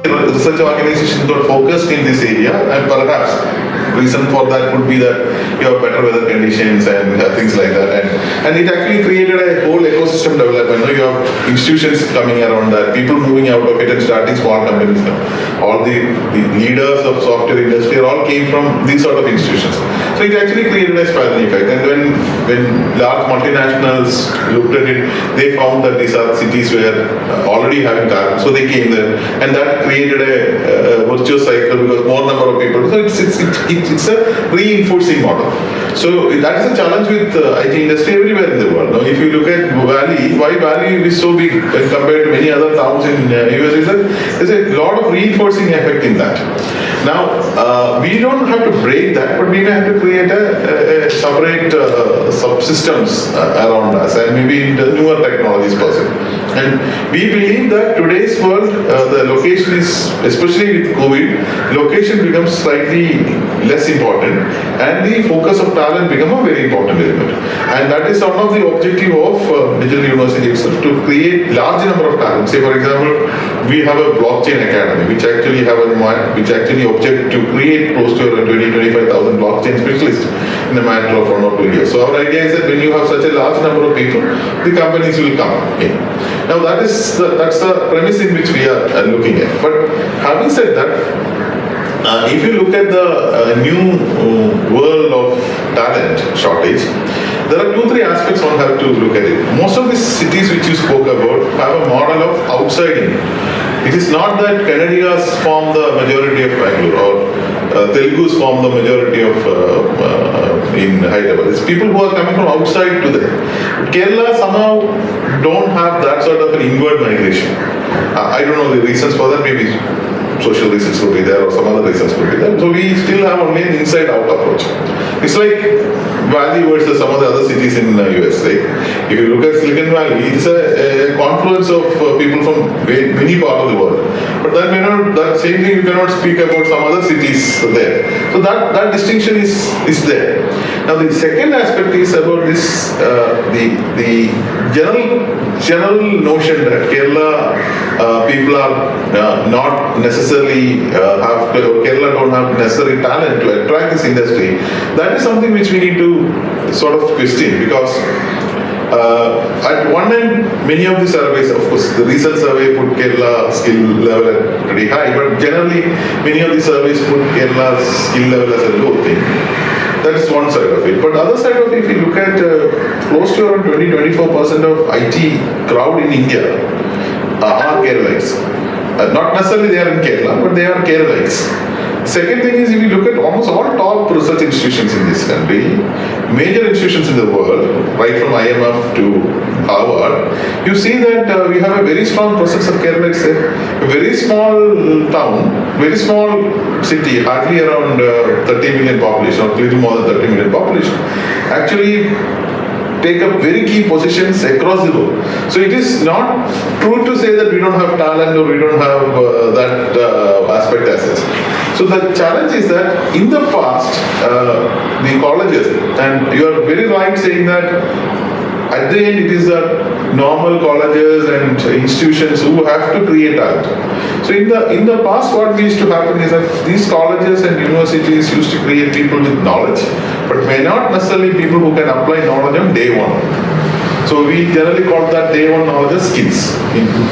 research organizations got focused in this area, and perhaps reason for that could be that you have better weather conditions and things like that, and it actually created a whole ecosystem development. You have institutions coming around that, people moving out of it and starting small companies. All the leaders of software industry all came from these sort of institutions. So it actually created a spiraling effect. And when large multinationals looked at it, they found that these are cities were already having talent, so they came there, and that created a virtuous cycle because more number of people. So it's a reinforcing model. So that is a challenge with IT industry everywhere in the world. Now, if you look at Valley, why Valley is so big when compared to many other towns in US is that there's a lot of reinforcing effect in that. Now, we don't have to break that, but we may have to create a separate subsystems around us, and maybe the newer technologies possible. And we believe that today's world, the location is, especially with COVID, location becomes slightly less important, and the focus of talent become a very important element. And that is one of the objective of digital university itself, to create large number of talent. Say, for example, we have a blockchain academy, which actually object to create close to 25,000 blockchain specialists in a matter of 1 or 2 years. So our idea is that when you have such a large number of people, the companies will come in. Now that's the premise in which we are looking at. But having said that, if you look at the new world of talent shortage, there are 2-3 aspects one have to look at it. Most of these cities which you spoke about have a model of outsiding. It is not that Kannadigas form the majority of Bangalore or Telugus form the majority of in Hyderabad. It's people who are coming from outside to there. Kerala somehow don't have that sort of an inward migration. I don't know the reasons for that. Maybe social reasons could be there or some other reasons could be there. So we still have only an inside-out approach. It's like Valley versus some of the other cities in US. Like if you look at Silicon Valley, it's a confluence of people from many parts of the world. But that same thing you cannot speak about some other cities there. So that distinction is there. Now the second aspect is about this the general notion that Kerala people are not necessarily Kerala don't have necessary talent to attract this industry. That is something which we need to sort of question, because at one end, many of the surveys, of course, the recent survey put Kerala skill level at pretty high, but generally, many of the surveys put Kerala's skill level as a low thing. That is one side of it. But the other side of it, if you look at close to around 20-24% of IT crowd in India are Keralites. Not necessarily they are in Kerala, but they are Keralites. Second thing is, if you look at almost all top research institutions in this country, major institutions in the world, right from IMF to Harvard, you see that we have a very strong presence of Kerala. It's a very small town, very small city, hardly around 30 million population, or little more than 30 million population, actually take up very key positions across the world. So it is not true to say that we don't have talent or we don't have that aspect as such. So the challenge is that in the past, the colleges, and you are very right saying that at the end it is the normal colleges and institutions who have to create talent. So in the past, what used to happen is that these colleges and universities used to create people with knowledge, but may not necessarily people who can apply knowledge on day one. So we generally call that day one knowledge as skills,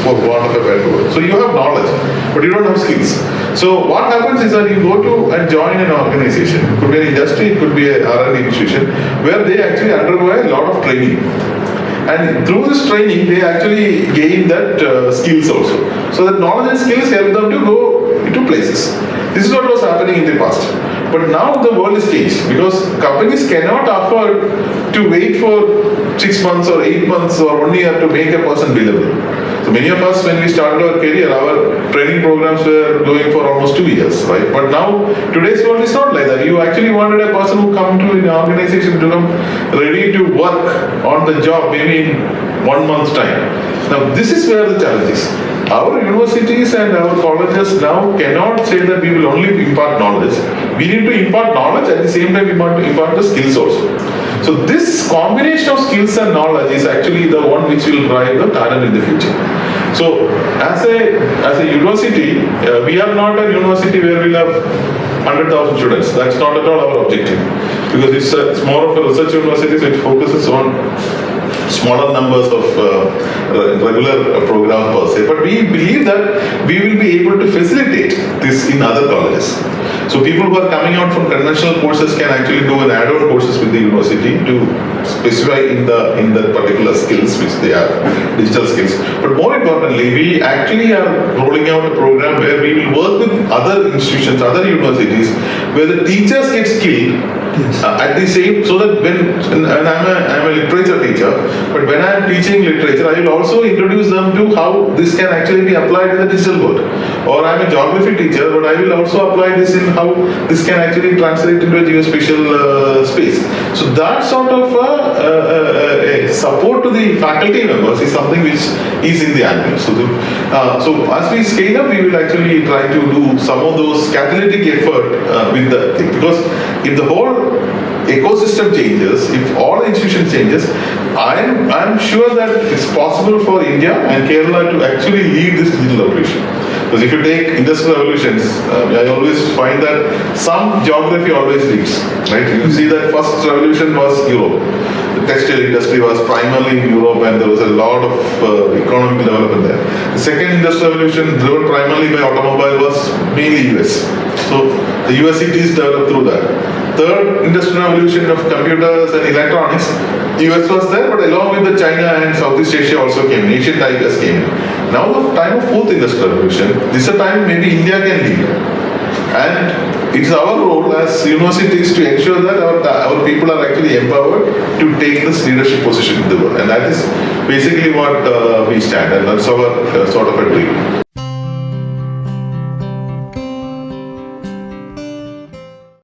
for want of a better word. So you have knowledge, but you don't have skills. So what happens is that you go to and join an organization. It could be an industry, it could be an R&D institution, where they actually undergo a lot of training. And through this training, they actually gain that skills also. So that knowledge and skills help them to go into places. This is what was happening in the past. But now the world has changed, because companies cannot afford to wait for 6 months or 8 months or 1 year to make a person billable. So many of us, when we started our career, our training programs were going for almost 2 years, right? But now, today's world is not like that. You actually wanted a person who come to an organization to come ready to work on the job maybe in 1 month's time. Now, this is where the challenge is. Our universities and our colleges now cannot say that we will only impart knowledge. We need to impart knowledge, at the same time we want to impart the skills also. So this combination of skills and knowledge is actually the one which will drive the talent in the future. So as a university, we are not a university where we'll have 100,000 students. That's not at all our objective, because it's more of a research university, so it focuses on smaller numbers of regular programs per se. But we believe that we will be able to facilitate this in other colleges. So people who are coming out from conventional courses can actually do an add-on courses with the university to specify in the particular skills which they have, digital skills. But more importantly, we actually are rolling out a program where we will work with other institutions, other universities, where the teachers get skilled at the same, so that when I'm a literature teacher, but when I'm teaching literature, I will also introduce them to how this can actually be applied in the digital world. Or I'm a geography teacher, but I will also apply this in how this can actually translate into a geospatial space. So that sort of a support to the faculty members is something which is in the annual. So as we scale up, we will actually try to do some of those catalytic effort with the thing, because if the whole ecosystem changes, if all institutions changes, I'm sure that it's possible for India and Kerala to actually lead this digital revolution. Because if you take industrial revolutions, I always find that some geography always leads, right? You see that first revolution was Europe. The textile industry was primarily in Europe, and there was a lot of economic development there. The second industrial revolution, driven primarily by automobile, was mainly US. So the US cities developed through that. Third industrial revolution of computers and electronics, US was there, but along with the China and Southeast Asia also came, Asian tigers came. Now the time of fourth industrial revolution, this is a time maybe India can lead. And it's our role as universities to ensure that our people are actually empowered to take this leadership position in the world. And that is basically what we stand, and that's our sort of a dream.